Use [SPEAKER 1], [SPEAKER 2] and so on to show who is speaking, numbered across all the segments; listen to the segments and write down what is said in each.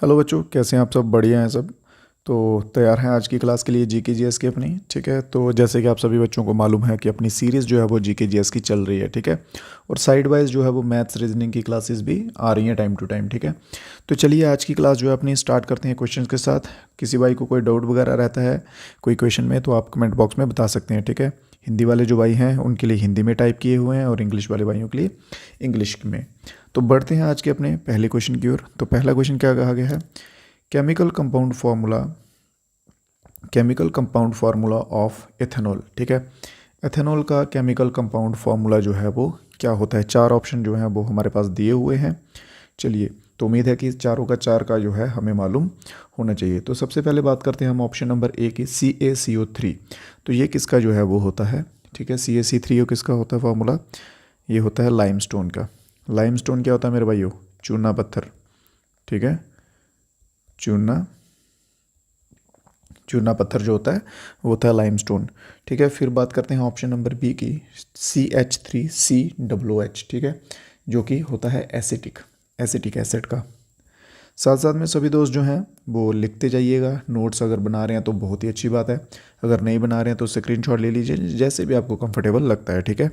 [SPEAKER 1] Hello बच्चों, कैसे हैं आप सब? बढ़िया हैं सब। तो तैयार हैं आज की क्लास के लिए जीके जीएस की अपनी? ठीक है, तो जैसे कि आप सभी बच्चों को मालूम है कि अपनी सीरीज़ जो है वो जीके जीएस की चल रही है। ठीक है, और साइड वाइज जो है वो मैथ्स रीजनिंग की क्लासेस भी आ रही हैं टाइम टू टाइम। ठीक है, तो चलिए आज की क्लास जो है अपनी स्टार्ट करते हैं क्वेश्चन के साथ। किसी भाई को कोई डाउट वगैरह रहता है कोई क्वेश्चन में तो आप कमेंट बॉक्स में बता सकते हैं। ठीक है, हिंदी वाले जो भाई हैं उनके लिए हिंदी में टाइप किए हुए हैं और इंग्लिश वाले भाइयों के लिए इंग्लिश में। तो बढ़ते हैं आज के अपने पहले क्वेश्चन की ओर। तो पहला क्वेश्चन क्या कहा गया है? Chemical compound formula, chemical compound formula of ethanol. ठीक है, एथेनॉल का केमिकल कंपाउंड फार्मूला जो है वो क्या होता है? चार ऑप्शन जो हैं वो हमारे पास दिए हुए हैं। चलिए, तो उम्मीद है कि चारों का चार का जो है हमें मालूम होना चाहिए। तो सबसे पहले बात करते हैं हम ऑप्शन नंबर ए की, CaCO3। तो ये किसका जो है वो होता है? ठीक है, CaC3 किसका होता है फार्मूला? ये होता है लाइमस्टोन का। लाइमस्टोन क्या होता है मेरे भाइयों? चूना पत्थर। ठीक है, चूना चूना पत्थर जो होता है वो होता है लाइमस्टोन। ठीक है, फिर बात करते हैं ऑप्शन नंबर बी की, CH3COOH। ठीक है, जो कि होता है एसिटिक एसिटिक एसिड का। साथ साथ में सभी दोस्त जो हैं वो लिखते जाइएगा। नोट्स अगर बना रहे हैं तो बहुत ही अच्छी बात है, अगर नहीं बना रहे हैं तो स्क्रीनशॉट ले लीजिए, जैसे भी आपको कंफर्टेबल लगता है। ठीक है,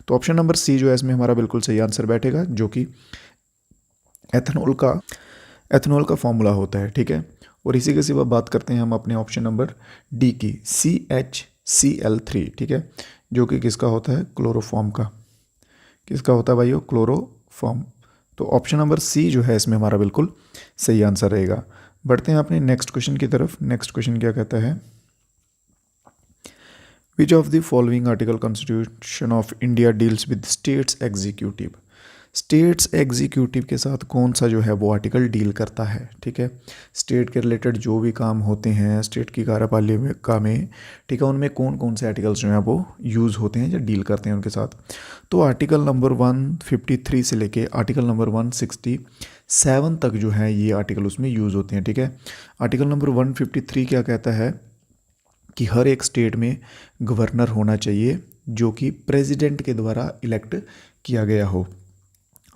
[SPEAKER 1] तो ऑप्शन नंबर सी जो है इसमें हमारा बिल्कुल सही आंसर बैठेगा, जो कि एथेनॉल का फॉर्मूला होता है। ठीक है, और इसी के सिवा बात करते हैं हम अपने ऑप्शन नंबर डी की, CHCl3। ठीक है, जो कि किसका होता है? क्लोरोफॉर्म का। किसका होता है भाइयों? क्लोरोफॉर्म। तो ऑप्शन नंबर सी जो है इसमें हमारा बिल्कुल सही आंसर रहेगा। बढ़ते हैं अपने नेक्स्ट क्वेश्चन की तरफ। नेक्स्ट क्वेश्चन क्या कहता है? विच of the following article constitution of India deals with states executive. States executive के साथ कौन सा जो है वो आर्टिकल डील करता है? ठीक है, स्टेट के रिलेटेड जो भी काम होते हैं स्टेट की कार्यपालिका में, ठीक है, उनमें कौन कौन से आर्टिकल्स जो हैं वो यूज़ होते हैं या डील करते हैं उनके साथ। तो आर्टिकल नंबर 153 से लेके आर्टिकल नंबर 167 तक जो है ये आर्टिकल उसमें यूज़ होते हैं। ठीक है, आर्टिकल नंबर 153 क्या कहता है कि हर एक स्टेट में गवर्नर होना चाहिए जो कि प्रेसिडेंट के द्वारा इलेक्ट किया गया हो।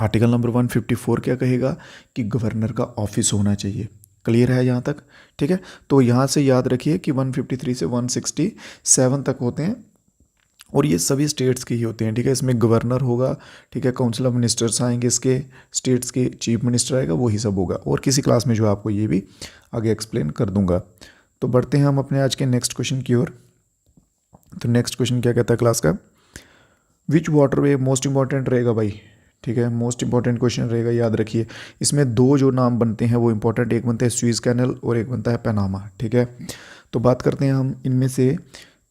[SPEAKER 1] आर्टिकल नंबर 154 क्या कहेगा कि गवर्नर का ऑफिस होना चाहिए। क्लियर है यहाँ तक? ठीक है, तो यहाँ से याद रखिए कि 153 से 167 तक होते हैं और ये सभी स्टेट्स के ही होते हैं। ठीक है, इसमें गवर्नर होगा, ठीक है, काउंसिल ऑफ मिनिस्टर्स आएंगे, इसके स्टेट्स के चीफ मिनिस्टर आएगा, वही सब होगा। और किसी क्लास में जो आपको ये भी आगे एक्सप्लेन कर दूंगा। तो बढ़ते हैं हम अपने आज के नेक्स्ट क्वेश्चन की ओर। तो नेक्स्ट क्वेश्चन क्या कहता है क्लास का? Which water way most important रहेगा भाई। ठीक है, मोस्ट इंपॉर्टेंट क्वेश्चन रहेगा, याद रखिए। इसमें दो जो नाम बनते हैं वो इंपॉर्टेंट, एक बनता है स्वीज कैनल और एक बनता है पनामा। ठीक है, तो बात करते हैं हम इनमें से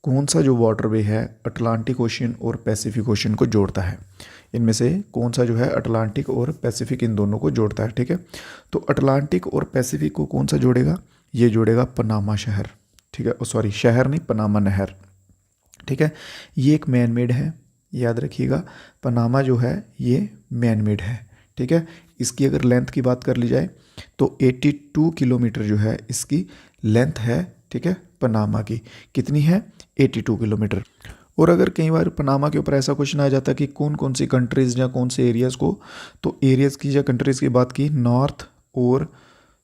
[SPEAKER 1] कौन सा जो वाटरवे है अटलांटिक ओशियन और पैसिफिक ओशियन को जोड़ता है। इनमें से कौन सा जो है अटलांटिक और पैसिफिक इन दोनों को जोड़ता है। ठीक है, तो अटलांटिक और पैसिफिक को कौन सा जोड़ेगा? ये जोड़ेगा पनामा शहर। ठीक है, सॉरी शहर नहीं, पनामा नहर। ठीक है, ये एक मैन मेड है, याद रखिएगा। पनामा जो है ये मैन मेड है। ठीक है, इसकी अगर लेंथ की बात कर ली जाए तो 82 किलोमीटर जो है इसकी लेंथ है। ठीक है, पनामा की कितनी है? 82 किलोमीटर। और अगर कई बार पनामा के ऊपर ऐसा क्वेश्चन आ जाता है कि कौन कौन सी कंट्रीज़ या कौन से एरियाज़ को, तो एरियाज़ की या कंट्रीज़ की बात की, नॉर्थ और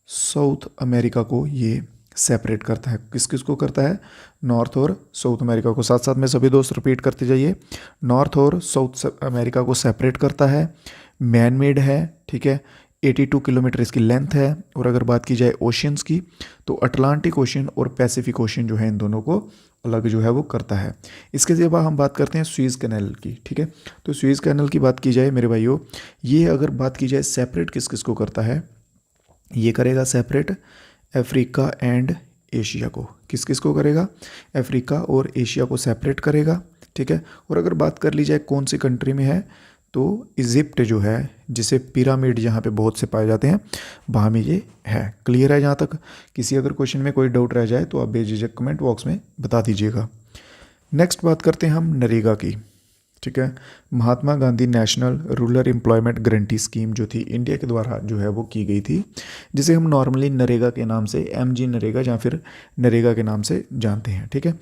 [SPEAKER 1] साउथ अमेरिका को ये सेपरेट करता है। किस किस को करता है? नॉर्थ और साउथ अमेरिका को। साथ साथ में सभी दोस्त रिपीट करते जाइए, नॉर्थ और साउथ अमेरिका को सेपरेट करता है, मैन मेड है। ठीक है, 82 किलोमीटर इसकी लेंथ है। और अगर बात की जाए ओशियंस की तो अटलांटिक ओशियन और पैसिफिक ओशियन जो है इन दोनों को अलग जो है वो करता है। इसके सिवा हम बात करते हैं स्वीज़ कैनल की। ठीक है, तो स्वीज़ कैनल की बात की जाए मेरे भाइयों, ये अगर बात की जाए सेपरेट किस किस को करता है, ये करेगा सेपरेट अफ्रीका एंड एशिया को। किस किस को करेगा? अफ्रीका और एशिया को सेपरेट करेगा। ठीक है, और अगर बात कर ली जाए कौन सी कंट्री में है, तो इजिप्ट जो है, जिसे पिरामिड जहाँ पे बहुत से पाए जाते हैं, वहाँ में ये है। क्लियर है? जहाँ तक किसी अगर क्वेश्चन में कोई डाउट रह जाए तो आप बेझिझक कमेंट बॉक्स में बता दीजिएगा। नेक्स्ट बात करते हैं हम नरेगा की। ठीक है, Mahatma Gandhi national rural employment guarantee scheme जो थी इंडिया के द्वारा जो है वो की गई थी, जिसे हम नॉर्मली नरेगा के नाम से, MG नरेगा या फिर नरेगा के नाम से जानते हैं। ठीक है,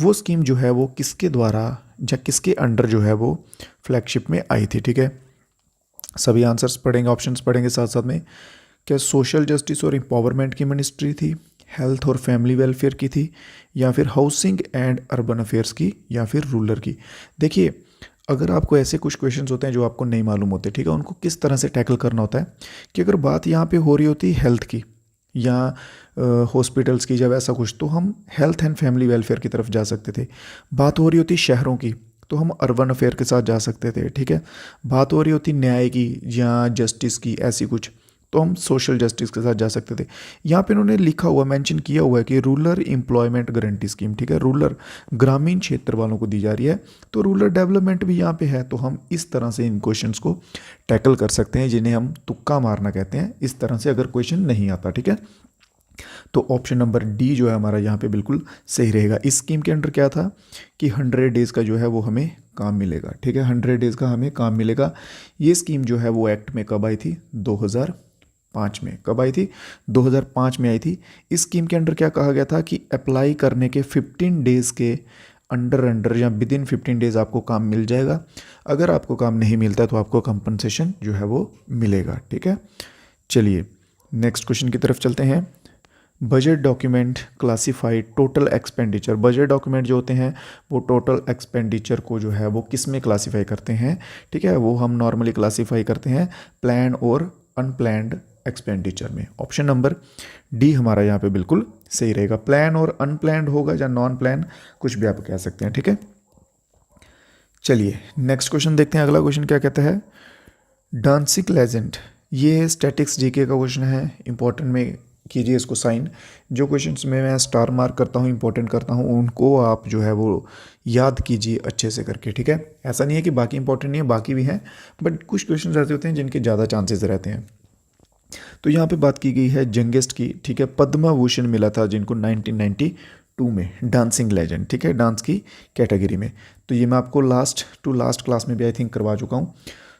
[SPEAKER 1] वो स्कीम जो है वो किसके द्वारा या किसके अंडर जो है वो फ्लैगशिप में आई थी। ठीक है, सभी आंसर्स पढ़ेंगे, ऑप्शंस पढ़ेंगे साथ साथ में। क्या सोशल जस्टिस और एम्पावरमेंट की मिनिस्ट्री थी, हेल्थ और फैमिली वेलफेयर की थी, या फिर हाउसिंग एंड अर्बन अफेयर्स की, या फिर रूरल की? देखिए, अगर आपको ऐसे कुछ क्वेश्चंस होते हैं जो आपको नहीं मालूम होते, ठीक है, उनको किस तरह से टैकल करना होता है कि अगर बात यहाँ पे हो रही होती हेल्थ की या हॉस्पिटल्स की, जब ऐसा कुछ, तो हम हेल्थ एंड फैमिली वेलफेयर की तरफ जा सकते थे। बात हो रही होती शहरों की तो हम अर्बन अफेयर के साथ जा सकते थे, ठीक है। बात हो रही होती न्याय की या जस्टिस की, ऐसी कुछ, तो हम सोशल जस्टिस के साथ जा सकते थे। यहाँ पे इन्होंने लिखा हुआ, मेंशन किया हुआ है कि रूरल एम्प्लॉयमेंट गारंटी स्कीम, ठीक है, रूरल ग्रामीण क्षेत्र वालों को दी जा रही है, तो रूरल डेवलपमेंट भी यहाँ पे है। तो हम इस तरह से इन क्वेश्चंस को टैकल कर सकते हैं, जिन्हें हम तुक्का मारना कहते हैं, इस तरह से अगर क्वेश्चन नहीं आता, ठीक है। तो ऑप्शन नंबर डी जो है हमारा यहाँ पे बिल्कुल सही रहेगा। इस स्कीम के अंडर क्या था कि 100 डेज़ का जो है वो हमें काम मिलेगा, ठीक है, 100 डेज़ का हमें काम मिलेगा। ये स्कीम जो है वो एक्ट में कब आई थी? 2005 में। कब आई थी? 2005 में आई थी। इस स्कीम के अंडर क्या कहा गया था कि अप्लाई करने के 15 डेज़ के अंडर या विद इन 15 डेज़ आपको काम मिल जाएगा। अगर आपको काम नहीं मिलता तो आपको कंपनसेशन जो है वो मिलेगा, ठीक है। चलिए नेक्स्ट क्वेश्चन की तरफ चलते हैं। Budget document classified total expenditure. Budget document जो होते हैं वो टोटल एक्सपेंडिचर को जो है वो किस में क्लासीफाई करते हैं, ठीक है, वो हम नॉर्मली क्लासीफाई करते हैं प्लान और अनप्लैंड एक्सपेंडिचर में। ऑप्शन नंबर डी हमारा यहाँ पे बिल्कुल सही रहेगा। प्लान और अनप्लैंड होगा या नॉन प्लान, कुछ भी आप कह सकते हैं, ठीक है। चलिए नेक्स्ट क्वेश्चन देखते हैं। अगला क्वेश्चन क्या कहता है? डांसिंग लेजेंड, ये स्टैटिक्स जीके का क्वेश्चन है, इंपॉर्टेंट में कीजिए इसको साइन। जो क्वेश्चंस में मैं स्टार मार्क करता हूँ, इंपॉर्टेंट करता हूँ, उनको आप जो है वो याद कीजिए अच्छे से करके, ठीक है। ऐसा नहीं है कि बाकी इंपॉर्टेंट नहीं है, बाकी भी हैं, बट कुछ क्वेश्चन ऐसे होते हैं जिनके ज़्यादा चांसेस रहते हैं। तो यहाँ पे बात की गई है यंगेस्ट की, ठीक है, पद्म भूषण मिला था जिनको 1992 में, डांसिंग लेजेंड, ठीक है, डांस की कैटेगरी में। तो ये मैं आपको लास्ट क्लास में भी आई थिंक करवा चुका हूँ।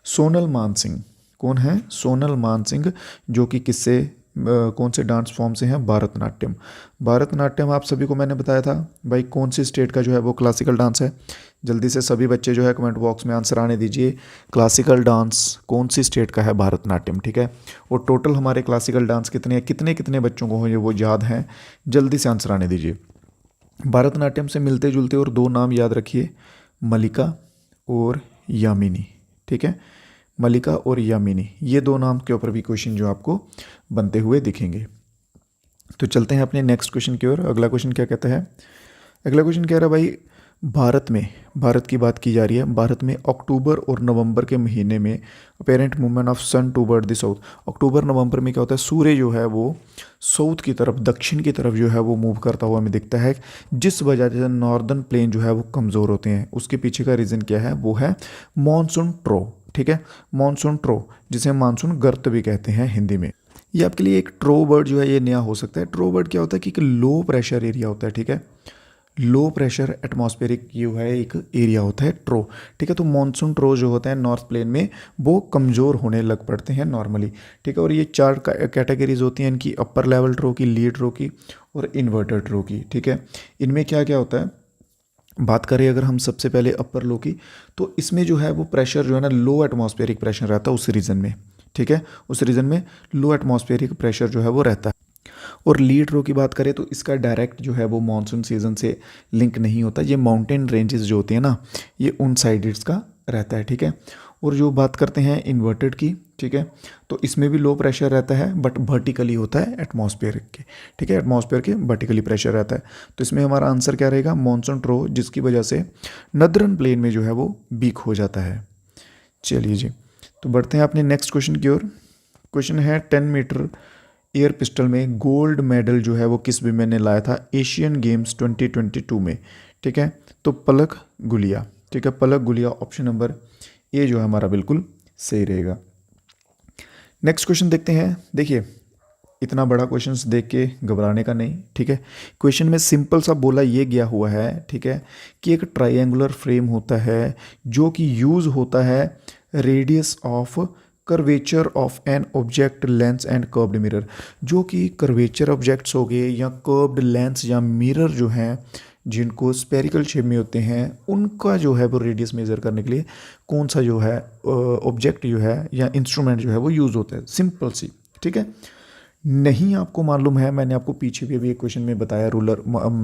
[SPEAKER 1] सोनल मानसिंह, कौन है? सोनल मानसिंह, जो कि किससे कौन से डांस फॉर्म से हैं? भरतनाट्यम। भरतनाट्यम आप सभी को मैंने बताया था भाई, कौन सी स्टेट का जो है वो क्लासिकल डांस है। जल्दी से सभी बच्चे जो है कमेंट बॉक्स में आंसर आने दीजिए, क्लासिकल डांस कौन सी स्टेट का है? भरतनाट्यम, ठीक है। और टोटल हमारे क्लासिकल डांस कितने हैं, कितने बच्चों को ये वो याद हैं? जल्दी से आंसर आने दीजिए। भरतनाट्यम से मिलते जुलते और दो नाम याद रखिए, मलिका और यामिनी, ठीक है, मलिका और यामिनी, ये दो नाम के ऊपर भी क्वेश्चन जो आपको बनते हुए दिखेंगे। तो चलते हैं अपने नेक्स्ट क्वेश्चन की ओर। अगला क्वेश्चन क्या कहता है? अगला क्वेश्चन कह रहा है भाई, भारत की बात की जा रही है, भारत में अक्टूबर और नवंबर के महीने में apparent movement of sun toward the south. अक्टूबर नवंबर में क्या होता है? सूर्य जो है वो साउथ की तरफ, दक्षिण की तरफ जो है वो मूव करता हुआ हमें दिखता है, जिस वजह से नॉर्दर्न प्लेन जो है वो कमज़ोर होते हैं। उसके पीछे का रीज़न क्या है? वो है मानसून ट्रो, ठीक है, मानसून ट्रो, जिसे हम मानसून गर्त भी कहते हैं हिंदी में। ये आपके लिए एक ट्रो वर्ड जो है ये नया हो सकता है। ट्रो वर्ड क्या होता है कि एक लो प्रेशर एरिया होता है, ठीक है, लो प्रेशर एटमॉस्फेरिक जो है एक एरिया होता है ट्रो, ठीक है। तो मानसून ट्रो जो होता है नॉर्थ प्लेन में वो कमज़ोर होने लग पड़ते हैं नॉर्मली, ठीक है। और ये चार कैटेगरीज होती हैं इनकी, अपर लेवल ट्रो की, लीड ट्रो की और इन्वर्टर ट्रो की, ठीक है। इनमें क्या क्या होता है, बात करें अगर हम सबसे पहले अपर लो की, तो इसमें जो है वो प्रेशर जो है ना, लो एटमॉस्फेरिक प्रेशर रहता है उस रीजन में, ठीक है, उस रीजन में लो एटमॉस्फेरिक प्रेशर जो है वो रहता है। और लीड रो की बात करें तो इसका डायरेक्ट जो है वो मानसून सीजन से लिंक नहीं होता, ये माउंटेन रेंजेस जो होती हैं ना, ये उन साइड्स का रहता है, ठीक है। और जो बात करते हैं इन्वर्टेड की, ठीक है, तो इसमें भी लो प्रेशर रहता है बट वर्टिकली होता है एटमॉस्फेयर के, ठीक है, एटमॉस्फेयर के वर्टिकली प्रेशर रहता है। तो इसमें हमारा आंसर क्या रहेगा? मानसून ट्रो, जिसकी वजह से नदरन प्लेन में जो है वो वीक हो जाता है। चलिए जी, तो बढ़ते हैं अपने नेक्स्ट क्वेश्चन की ओर। क्वेश्चन है 10 मीटर एयर पिस्टल में गोल्ड मेडल जो है वो किस विमेन ने लाया था एशियन गेम्स 2022 में, ठीक है। तो पलक गुलिया, ठीक है, पलक गुलिया, ऑप्शन नंबर ए जो है हमारा बिल्कुल सही रहेगा। नेक्स्ट क्वेश्चन देखते हैं। देखिए इतना बड़ा क्वेश्चन देख के घबराने का नहीं, ठीक है। क्वेश्चन में सिंपल सा बोला ये गया हुआ है, ठीक है, कि एक ट्राइंगुलर फ्रेम होता है जो कि यूज़ होता है radius of curvature of an object lens and curved mirror. जो कि कर्वेचर ऑब्जेक्ट्स हो गए या कर्व्ड लेंस या मिरर जो हैं जिनको स्पेरिकल शेप में होते हैं, उनका जो है वो रेडियस मेज़र करने के लिए कौन सा जो है ऑब्जेक्ट जो है या इंस्ट्रूमेंट जो है वो यूज़ होता है, सिंपल सी, ठीक है। नहीं आपको मालूम है, मैंने आपको पीछे भी अभी एक क्वेश्चन में बताया रूरल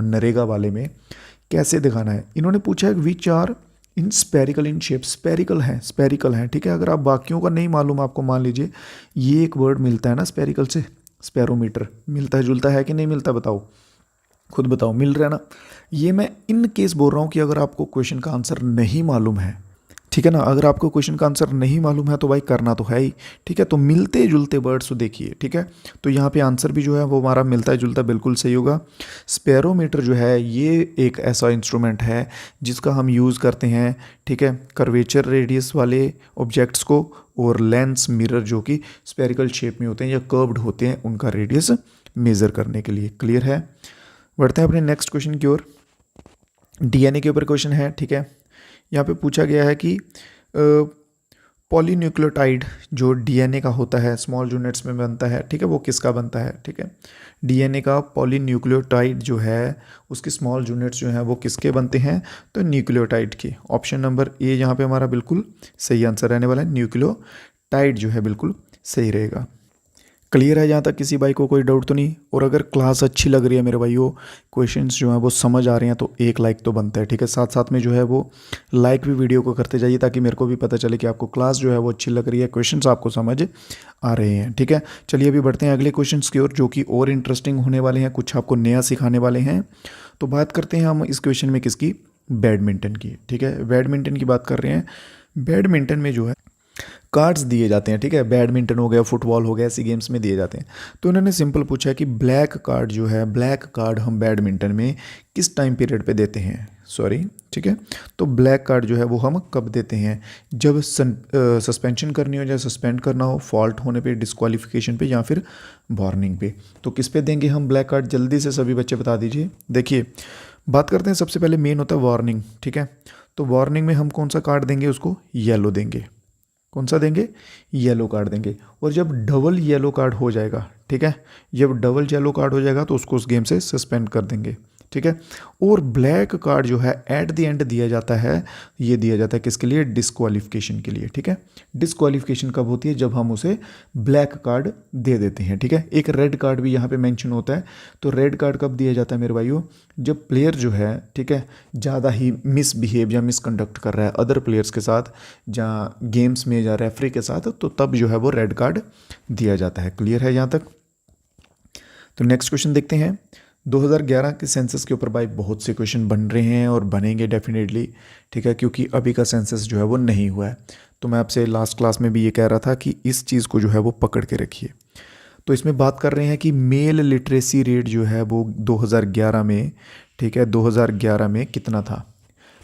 [SPEAKER 1] नरेगा वाले में कैसे दिखाना है। इन्होंने पूछा है which are in spherical in shape, spherical हैं, ठीक है। अगर आप बाकियों का नहीं मालूम आपको, मान लीजिए ये एक वर्ड मिलता है ना स्पेरिकल से, स्पेरोमीटर, मिलता जुलता है कि नहीं मिलता, बताओ, खुद बताओ, मिल रहा है ना। ये मैं इन केस बोल रहा हूँ कि अगर आपको क्वेश्चन का आंसर नहीं मालूम है, ठीक है ना, अगर आपको क्वेश्चन का आंसर नहीं मालूम है तो भाई करना तो है ही, ठीक है। तो मिलते जुलते वर्ड्स देखिए, ठीक है। तो यहाँ पे आंसर भी जो है वो हमारा मिलता जुलता बिल्कुल सही होगा। स्पेरोमीटर जो है ये एक ऐसा इंस्ट्रूमेंट है जिसका हम यूज़ करते हैं, ठीक है, कर्वेचर रेडियस वाले ऑब्जेक्ट्स को और लेंस मिरर जो कि स्पेरिकल शेप में होते हैं या कर्व्ड होते हैं उनका रेडियस मेज़र करने के लिए। क्लियर है। बढ़ते हैं अपने नेक्स्ट क्वेश्चन की ओर। डीएनए के ऊपर क्वेश्चन है, ठीक है। यहाँ पे पूछा गया है कि पॉलीन्यूक्लियोटाइड जो डीएनए का होता है, स्मॉल यूनिट्स में बनता है, ठीक है, वो किसका बनता है, ठीक है। डीएनए का पॉलीन्यूक्लियोटाइड जो है उसके स्मॉल यूनिट्स जो हैं वो किसके बनते हैं, तो न्यूक्लियोटाइड के। ऑप्शन नंबर ए यहाँ पे हमारा बिल्कुल सही आंसर रहने वाला है, न्यूक्लियोटाइड जो है बिल्कुल सही रहेगा। क्लियर है, जहाँ तक किसी भाई को कोई डाउट तो नहीं। और अगर क्लास अच्छी लग रही है मेरे भाइयों, क्वेश्चंस जो हैं वो समझ आ रहे हैं, तो एक लाइक तो बनता है, ठीक है। साथ साथ में जो है वो लाइक भी वीडियो को करते जाइए ताकि मेरे को भी पता चले कि आपको क्लास जो है वो अच्छी लग रही है, क्वेश्चंस आपको समझ आ रहे हैं, ठीक है। चलिए अभी बढ़ते हैं अगले क्वेश्चन की ओर जो कि और इंटरेस्टिंग होने वाले हैं, कुछ आपको नया सिखाने वाले हैं। तो बात करते हैं हम इस क्वेश्चन में किसकी, बैडमिंटन की, ठीक है। बैडमिंटन की बात कर रहे हैं। बैडमिंटन में जो है कार्ड्स दिए जाते हैं, ठीक है। बैडमिंटन हो गया, फुटबॉल हो गया, ऐसी गेम्स में दिए जाते हैं। तो उन्होंने सिंपल पूछा है कि ब्लैक कार्ड जो है, ब्लैक कार्ड हम बैडमिंटन में किस टाइम पीरियड पे देते हैं, सॉरी, ठीक है। तो ब्लैक कार्ड जो है वो हम कब देते हैं, जब सस्पेंशन करनी हो या सस्पेंड करना हो, फॉल्ट होने पे, डिस्क्वालिफिकेशन पे या फिर वार्निंग पे। तो किस पे देंगे हम ब्लैक कार्ड, जल्दी से सभी बच्चे बता दीजिए। देखिए बात करते हैं, सबसे पहले मेन होता है वार्निंग, ठीक है। तो वार्निंग में हम कौन सा कार्ड देंगे, उसको येलो देंगे। कौन सा देंगे, येलो कार्ड देंगे। और जब डबल येलो कार्ड हो जाएगा, ठीक है, जब डबल येलो कार्ड हो जाएगा तो उसको उस गेम से सस्पेंड कर देंगे, ठीक है। और ब्लैक कार्ड जो है एट द एंड दिया जाता है, ये दिया जाता है किसके लिए, डिस्क्वालिफिकेशन के लिए, ठीक है। डिस्क्वालिफिकेशन कब होती है, जब हम उसे ब्लैक कार्ड दे देते हैं, ठीक है। एक रेड कार्ड भी यहाँ पे मेंशन होता है। तो रेड कार्ड कब दिया जाता है मेरे भाइयों, जब प्लेयर जो है, ठीक है, ज़्यादा ही मिसबिहेव या मिसकंडक्ट कर रहा है अदर प्लेयर्स के साथ, जहाँ गेम्स में या रेफरी के साथ, तो तब जो है वो रेड कार्ड दिया जाता है। क्लियर है यहाँ तक। तो नेक्स्ट क्वेश्चन देखते हैं। 2011 के सेंसस के ऊपर भाई बहुत से क्वेश्चन बन रहे हैं और बनेंगे डेफिनेटली, ठीक है, क्योंकि अभी का सेंसस जो है वो नहीं हुआ है। तो मैं आपसे लास्ट क्लास में भी ये कह रहा था कि इस चीज़ को जो है वो पकड़ के रखिए। तो इसमें बात कर रहे हैं कि मेल लिटरेसी रेट जो है वो 2011 में, ठीक है, 2011 में कितना था,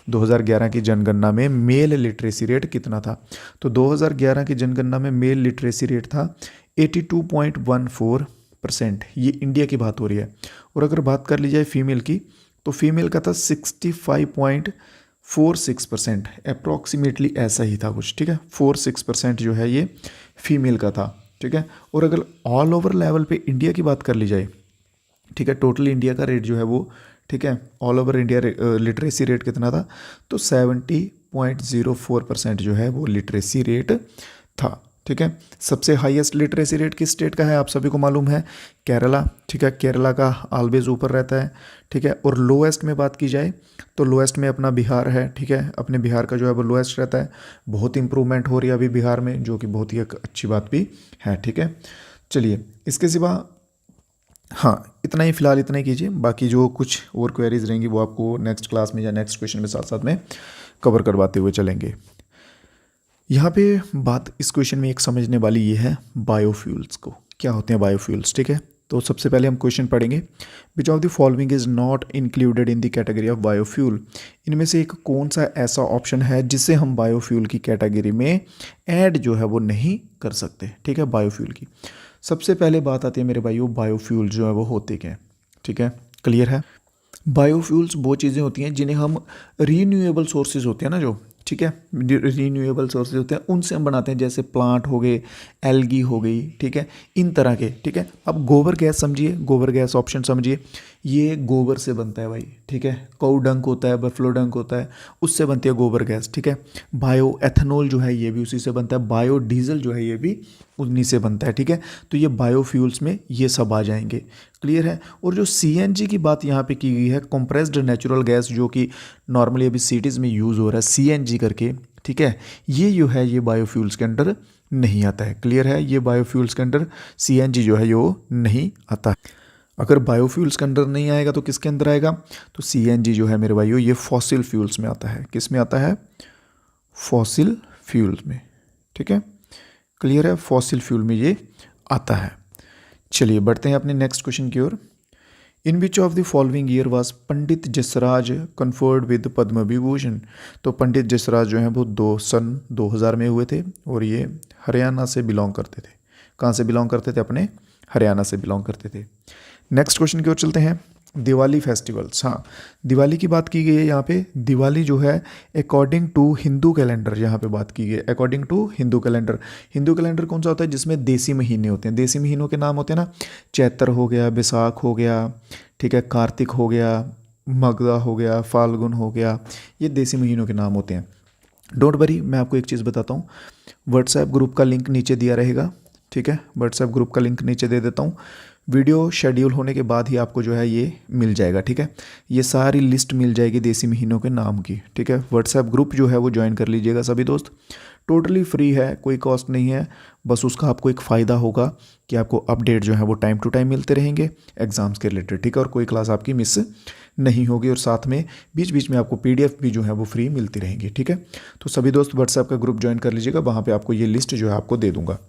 [SPEAKER 1] 2011 की जनगणना में मेल लिटरेसी रेट कितना था। तो 2011 की जनगणना में मेल लिटरेसी रेट था 82.14%। ये इंडिया की बात हो रही है। और अगर बात कर ली जाए फीमेल की, तो फीमेल का था 65.46%, अप्रॉक्सीमेटली ऐसा ही था कुछ, ठीक है। 46% जो है ये फीमेल का था, ठीक है। और अगर ऑल ओवर लेवल पे इंडिया की बात कर ली जाए, ठीक है, टोटल इंडिया का रेट जो है वो, ठीक है, all over India literacy rate कितना था, तो 70.04% जो है वो लिटरेसी रेट था, ठीक है। सबसे हाईएस्ट लिटरेसी रेट किस स्टेट का है, आप सभी को मालूम है, केरला, ठीक है। केरला का ऑलवेज ऊपर रहता है, ठीक है। और लोएस्ट में बात की जाए तो लोएस्ट में अपना बिहार है, ठीक है। अपने बिहार का जो है वो लोएस्ट रहता है। बहुत इंप्रूवमेंट हो रही है अभी बिहार में, जो कि बहुत ही एक अच्छी बात भी है, ठीक है। चलिए इसके सिवा, हाँ इतना ही फ़िलहाल, इतना ही कीजिए। बाकी जो कुछ और क्वेरीज रहेंगी वो आपको नेक्स्ट क्लास में या नेक्स्ट क्वेश्चन में साथ साथ में कवर करवाते हुए चलेंगे। यहाँ पे बात इस क्वेश्चन में एक समझने वाली ये है बायोफ्यूल्स को, क्या होते हैं बायोफ्यूल्स, ठीक है। तो सबसे पहले हम क्वेश्चन पढ़ेंगे, विच of the following is not included in the category of biofuel. इनमें से एक कौन सा ऐसा ऑप्शन है जिसे हम बायोफ्यूल की कैटेगरी में ऐड जो है वो नहीं कर सकते, ठीक है, बायोफ्यूल की। सबसे पहले बात आती है मेरे भाइयों, बायोफ्यूल जो है वो होते क्या हैं, ठीक है, क्लियर है। बायोफ्यूल्स वो चीज़ें होती हैं जिन्हें हम रीन्यूएबल सोर्सेज होते हैं ना जो, ठीक है, रीन्यूएबल सोर्सेज होते हैं उनसे हम बनाते हैं, जैसे प्लांट हो गए, एल्गी हो गई, ठीक है, इन तरह के, ठीक है। अब गोबर गैस समझिए, गोबर गैस ऑप्शन समझिए, ये गोबर से बनता है भाई, ठीक है। काऊ डंक होता है, बफलो डंक होता है, उससे बनती है गोबर गैस, ठीक है। बायो एथेनॉल जो है ये भी उसी से बनता है, बायो डीजल जो है ये भी उन्हीं से बनता है, ठीक है। तो ये बायोफ्यूल्स में ये सब आ जाएंगे, क्लियर है। और जो सीएनजी की बात यहाँ पे की गई है, कंप्रेस्ड नेचुरल गैस, जो कि नॉर्मली अभी सिटीज़ में यूज़ हो रहा है सीएनजी करके, ठीक है, ये जो है ये बायोफ्यूल्स के अंडर नहीं आता है, क्लियर है। ये बायोफ्यूल्स के अंडर सीएनजी जो है ये नहीं आता है। अगर बायोफ्यूल्स के अंदर नहीं आएगा तो किसके अंदर आएगा, तो सीएनजी जो है मेरे भाइयों ये फॉसिल फ्यूल्स में आता है। किस में आता है, फॉसिल फ्यूल्स में, ठीक है, क्लियर है, फॉसिल फ्यूल में ये आता है। चलिए बढ़ते हैं अपने नेक्स्ट क्वेश्चन की ओर। In which of the following year was Pandit Jasraj conferred with Padma Vibhushan. तो पंडित जसराज जो हैं वो सन 2000 में हुए थे और ये हरियाणा से बिलोंग करते थे। कहाँ से बिलोंग करते थे, अपने हरियाणा से बिलोंग करते थे। नेक्स्ट क्वेश्चन की ओर चलते हैं। दिवाली फेस्टिवल्स, हाँ दिवाली की बात की गई है यहाँ पे। दिवाली जो है अकॉर्डिंग टू हिंदू कैलेंडर यहाँ पे बात की गई है, according to Hindu calendar. Hindu calendar कौन सा होता है, जिसमें देसी महीने होते हैं। देसी महीनों के नाम होते हैं ना, चैत्र हो गया, बैसाख हो गया, ठीक है, कार्तिक हो गया, मगधा हो गया, फाल्गुन हो गया, ये देसी महीनों के नाम होते हैं। डोंट वरी, मैं आपको एक चीज़ बताता हूँ, व्हाट्सएप ग्रुप का लिंक नीचे दिया रहेगा, ठीक है, व्हाट्सएप ग्रुप का लिंक नीचे दे देता हूँ। वीडियो शेड्यूल होने के बाद ही आपको जो है ये मिल जाएगा, ठीक है, ये सारी लिस्ट मिल जाएगी देसी महीनों के नाम की, ठीक है। व्हाट्सएप ग्रुप जो है वो ज्वाइन कर लीजिएगा सभी दोस्त, टोटली फ्री है, कोई कॉस्ट नहीं है। बस उसका आपको एक फ़ायदा होगा कि आपको अपडेट जो है वो टाइम टू टाइम मिलते रहेंगे एग्ज़ाम्स के रिलेटेड, ठीक है, और कोई क्लास आपकी मिस नहीं होगी, और साथ में बीच बीच में आपको PDF भी जो है वो फ्री मिलती रहेंगी, ठीक है। तो सभी दोस्त व्हाट्सएप का ग्रुप ज्वाइन कर लीजिएगा, वहाँ पर आपको ये लिस्ट जो है आपको दे दूँगा।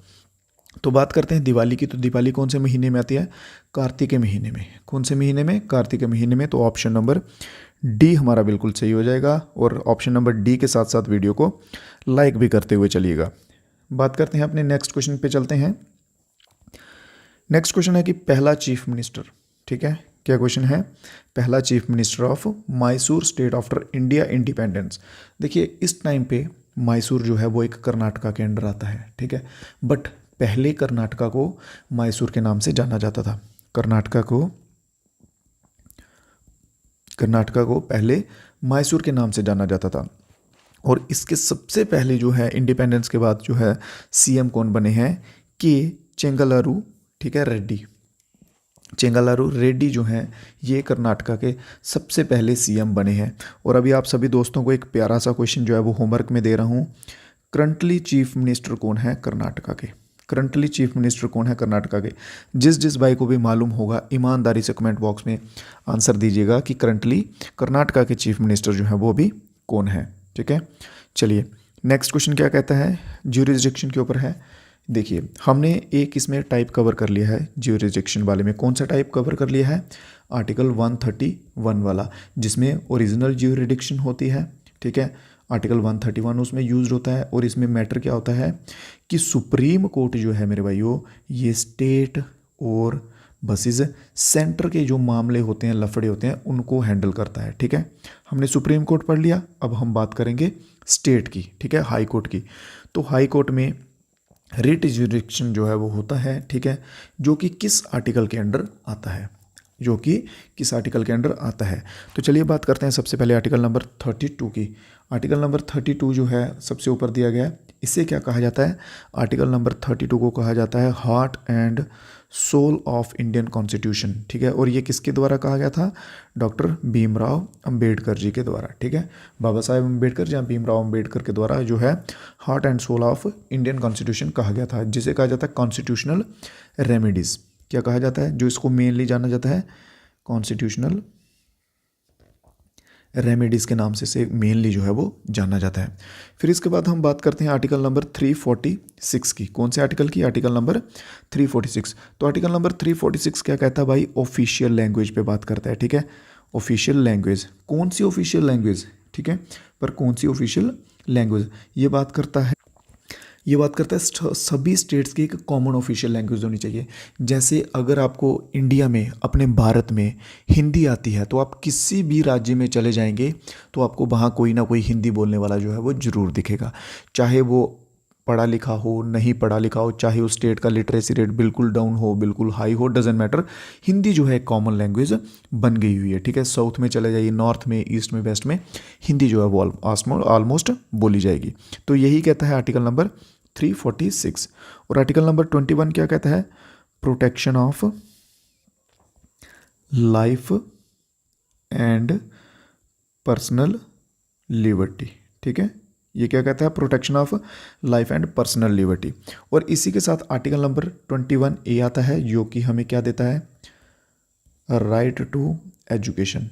[SPEAKER 1] तो बात करते हैं दिवाली की। तो दिवाली कौन से महीने में आती है, कार्तिक के महीने में। कौन से महीने में, कार्तिक के महीने में। तो ऑप्शन नंबर डी हमारा बिल्कुल सही हो जाएगा, और ऑप्शन नंबर डी के साथ साथ वीडियो को लाइक भी करते हुए चलिएगा। बात करते हैं अपने नेक्स्ट क्वेश्चन पे चलते हैं। नेक्स्ट क्वेश्चन है कि पहला चीफ मिनिस्टर, ठीक है, क्या क्वेश्चन है, पहला chief minister of Mysore state after India independence. देखिए इस टाइम पे मैसूर जो है वो एक कर्नाटका के अंडर आता है, ठीक है, बट पहले कर्नाटका को मैसूर के नाम से जाना जाता था। कर्नाटका को पहले मैसूर के नाम से जाना जाता था। और इसके सबसे पहले जो है इंडिपेंडेंस के बाद जो है CM कौन बने हैं, के चेंगलारू, ठीक है, रेड्डी। चेंगलारू रेड्डी जो हैं ये कर्नाटका के सबसे पहले CM बने हैं। और अभी आप सभी दोस्तों को एक प्यारा सा क्वेश्चन जो है वो होमवर्क में दे रहा हूँ। करंटली चीफ मिनिस्टर कौन है कर्नाटका के, करंटली चीफ मिनिस्टर कौन है कर्नाटका के। जिस भाई को भी मालूम होगा ईमानदारी से कमेंट बॉक्स में आंसर दीजिएगा कि करंटली कर्नाटका के चीफ मिनिस्टर जो है वो भी कौन है, ठीक है। चलिए नेक्स्ट क्वेश्चन क्या कहता है, ज्यूरिसडिक्शन के ऊपर है। देखिए हमने एक इसमें टाइप कवर कर लिया है ज्यूरिसडिक्शन वाले में। कौन सा टाइप कवर कर लिया है, आर्टिकल 131 वाला, जिसमें ओरिजिनल ज्यूरिसडिक्शन होती है, ठीक है, आर्टिकल 131 उसमें यूज होता है। और इसमें मैटर क्या होता है कि सुप्रीम कोर्ट जो है मेरे भाइयों ये स्टेट और बसेस सेंटर के जो मामले होते हैं, लफड़े होते हैं, उनको हैंडल करता है, ठीक है। हमने सुप्रीम कोर्ट पढ़ लिया, अब हम बात करेंगे स्टेट की, ठीक है, हाई कोर्ट की। तो हाई कोर्ट में रिट ज्यूरिसडिक्शन जो है वो होता है, ठीक है, जो कि किस आर्टिकल के अंडर आता है, जो कि किस आर्टिकल के अंडर आता है। तो चलिए बात करते हैं सबसे पहले आर्टिकल नंबर 32 की। आर्टिकल नंबर 32 जो है सबसे ऊपर दिया गया है, इसे क्या कहा जाता है, आर्टिकल नंबर 32 को कहा जाता है heart and soul of Indian constitution, ठीक है। और ये किसके द्वारा कहा गया था, डॉक्टर भीमराव अंबेडकर जी के द्वारा, ठीक है, बाबा साहेब अंबेडकर या भीमराव अंबेडकर के द्वारा जो है heart and soul of Indian constitution कहा गया था, जिसे कहा जाता है कॉन्स्टिट्यूशनल रेमेडीज़। क्या कहा जाता है, जो इसको मेनली जाना जाता है कॉन्स्टिट्यूशनल रेमेडीज़ के नाम से मेनली जो है वो जाना जाता है। फिर इसके बाद हम बात करते हैं आर्टिकल नंबर 346 की। कौन से आर्टिकल की, आर्टिकल नंबर 346। तो आर्टिकल नंबर 346 क्या कहता है भाई, ऑफिशियल लैंग्वेज पे बात करता है, ठीक है, ऑफिशियल लैंग्वेज। कौन सी ऑफिशियल लैंग्वेज, ठीक है, पर कौन सी ऑफिशियल लैंग्वेज, ये बात करता है सभी स्टेट्स की एक कॉमन ऑफिशियल लैंग्वेज होनी चाहिए। जैसे अगर आपको इंडिया में, अपने भारत में हिंदी आती है, तो आप किसी भी राज्य में चले जाएंगे तो आपको वहाँ कोई ना कोई हिंदी बोलने वाला जो है वो ज़रूर दिखेगा, चाहे वो पढ़ा लिखा हो नहीं पढ़ा लिखा हो, चाहे उस स्टेट का लिटरेसी रेट बिल्कुल डाउन हो बिल्कुल हाई हो, डजेंट मैटर, हिंदी जो है कॉमन लैंग्वेज बन गई हुई है। ठीक है, साउथ में चले जाइए, नॉर्थ में, ईस्ट में, वेस्ट में हिंदी जो है वो ऑलमोस्ट बोली जाएगी। तो यही कहता है आर्टिकल नंबर 346। और आर्टिकल नंबर 21 क्या कहता है? Protection of life and personal liberty. ठीक है, ये क्या कहता है? Protection of life and personal liberty. और इसी के साथ आर्टिकल नंबर 21A आता है, जो कि हमें क्या देता है? Right to education.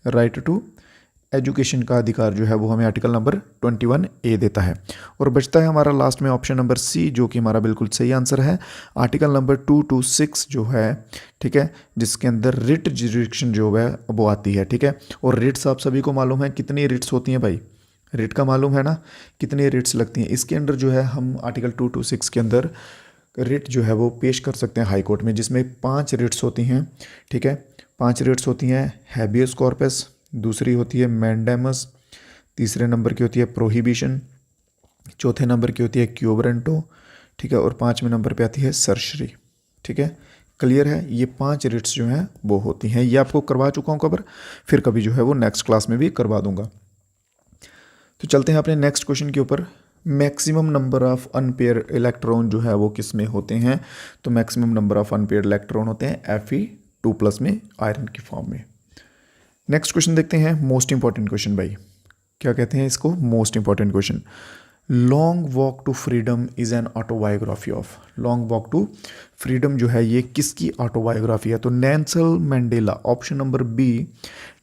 [SPEAKER 1] Right to education का अधिकार जो है वो हमें आर्टिकल नंबर 21A देता है। और बचता है हमारा लास्ट में ऑप्शन नंबर सी, जो कि हमारा बिल्कुल सही आंसर है, आर्टिकल नंबर 226 जो है, ठीक है, जिसके अंदर रिट जुरिडिक्शन जो है वो आती है। ठीक है, और रिट्स आप सभी को मालूम है कितनी रिट्स होती हैं भाई? रिट का मालूम है ना, कितनी रिट्स लगती हैं? इसके अंदर जो है हम आर्टिकल 226 के अंदर रिट जो है वो पेश कर सकते हैं हाई कोर्ट में, जिसमें 5 रिट्स होती हैं। ठीक है, 5 रिट्स होती हैं। हैबियस कॉर्पस, दूसरी होती है मैंडेमस, तीसरे नंबर की होती है प्रोहिबिशन, चौथे नंबर की होती है क्योबरेंटो, ठीक है, और 5वें नंबर पे आती है सर्शरी। ठीक है, क्लियर है? ये 5 रिट्स जो हैं वो होती हैं। ये आपको करवा चुका हूँ कवर, फिर कभी जो है वो नेक्स्ट क्लास में भी करवा दूंगा। तो चलते हैं अपने नेक्स्ट क्वेश्चन के ऊपर। Maximum number of unpaired electron जो है वो किस में होते हैं? तो maximum number of unpaired electron होते हैं Fe2+ में, आयरन की फॉर्म में। नेक्स्ट क्वेश्चन देखते हैं, मोस्ट इंपॉर्टेंट क्वेश्चन भाई। क्या कहते हैं इसको? Most important question. Long walk to freedom is an autobiography of. Long walk to freedom जो है ये किसकी ऑटोबायोग्राफी है? तो Nelson Mandela, option number B,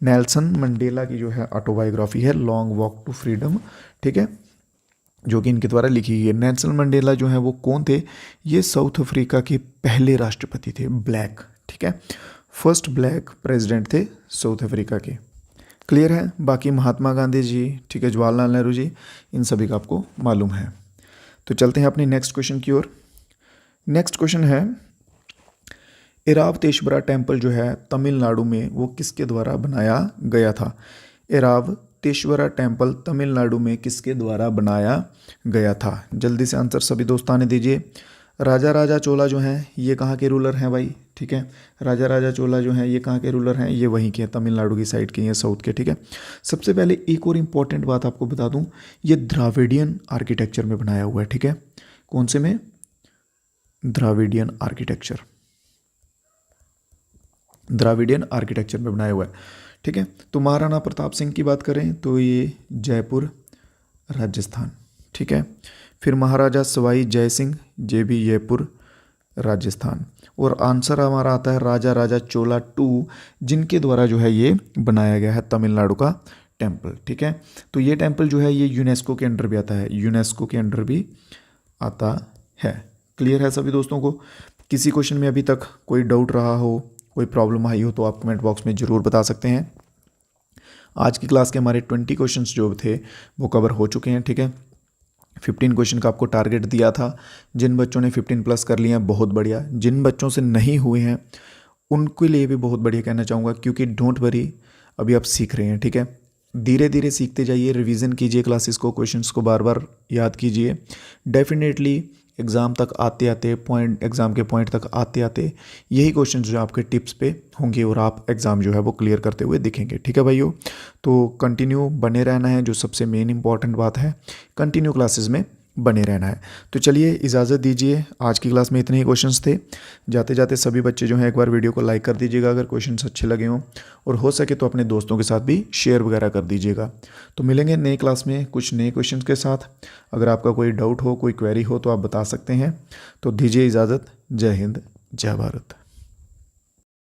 [SPEAKER 1] Nelson Mandela की जो है ऑटोबायोग्राफी है लॉन्ग वॉक टू फ्रीडम। ठीक है, जो कि इनके द्वारा लिखी गई है। नेल्सन मंडेला जो है वो कौन थे? ये साउथ अफ्रीका के पहले राष्ट्रपति थे, ब्लैक। ठीक है, फर्स्ट ब्लैक प्रेसिडेंट थे साउथ अफ्रीका के। क्लियर है? बाकी महात्मा गांधी जी, ठीक है, जवाहरलाल नेहरू जी, इन सभी का आपको मालूम है। तो चलते हैं अपने नेक्स्ट क्वेश्चन की ओर। नेक्स्ट क्वेश्चन है, एरावतेश्वरा टेम्पल जो है तमिलनाडु में वो किसके द्वारा बनाया गया था? एरावतेश्वरा टेम्पल तमिलनाडु में किसके द्वारा बनाया गया था? जल्दी से आंसर सभी दोस्ताने दीजिए। राजा राजा चोला जो हैं ये कहाँ के रूलर हैं भाई? ठीक है, राजा राजा चोला जो हैं ये कहाँ के रूलर हैं? ये वहीं के हैं, तमिलनाडु की साइड के हैं, साउथ के। ठीक है, सबसे पहले एक और इम्पॉर्टेंट बात आपको बता दूं, ये द्राविडियन आर्किटेक्चर में बनाया हुआ है। ठीक है, कौन से में? द्राविडियन आर्किटेक्चर, द्राविडियन आर्किटेक्चर में बनाया हुआ है। ठीक है, तो महाराणा प्रताप सिंह की बात करें तो ये जयपुर राजस्थान। ठीक है, फिर महाराजा सवाई जय सिंह, ये भी जयपुर राजस्थान। और आंसर हमारा आता है राजा राजा चोला 2, जिनके द्वारा जो है ये बनाया गया है तमिलनाडु का टेम्पल। ठीक है, तो ये टेम्पल जो है ये यूनेस्को के अंडर भी आता है, यूनेस्को के अंडर भी आता है। क्लियर है सभी दोस्तों को? किसी क्वेश्चन में अभी तक कोई डाउट रहा हो, कोई प्रॉब्लम आई हो तो आप कमेंट बॉक्स में ज़रूर बता सकते हैं। आज की क्लास के हमारे 20 क्वेश्चंस जो थे वो कवर हो चुके हैं। ठीक है, 15 क्वेश्चन का आपको टारगेट दिया था। जिन बच्चों ने 15+ कर लिए हैं बहुत बढ़िया, जिन बच्चों से नहीं हुए हैं उनके लिए भी बहुत बढ़िया कहना चाहूँगा, क्योंकि डोंट वरी, अभी आप सीख रहे हैं। ठीक है, धीरे धीरे सीखते जाइए, रिवीजन कीजिए क्लासेस को, क्वेश्चंस को बार बार याद कीजिए। डेफिनेटली एग्ज़ाम तक आते आते पॉइंट, एग्ज़ाम के पॉइंट तक आते आते यही क्वेश्चन जो आपके टिप्स पे होंगे और आप एग्ज़ाम जो है वो क्लियर करते हुए दिखेंगे। ठीक है भाइयों, तो कंटिन्यू बने रहना है, जो सबसे मेन इंपॉर्टेंट बात है, कंटिन्यू क्लासेस में बने रहना है। तो चलिए इजाज़त दीजिए, आज की क्लास में इतने ही क्वेश्चंस थे। जाते जाते सभी बच्चे जो हैं एक बार वीडियो को लाइक कर दीजिएगा अगर क्वेश्चंस अच्छे लगे हों, और हो सके तो अपने दोस्तों के साथ भी शेयर वगैरह कर दीजिएगा। तो मिलेंगे नई क्लास में कुछ नए क्वेश्चंस के साथ। अगर आपका कोई डाउट हो, कोई क्वेरी हो तो आप बता सकते हैं। तो दीजिए इजाज़त। जय हिंद, जय भारत।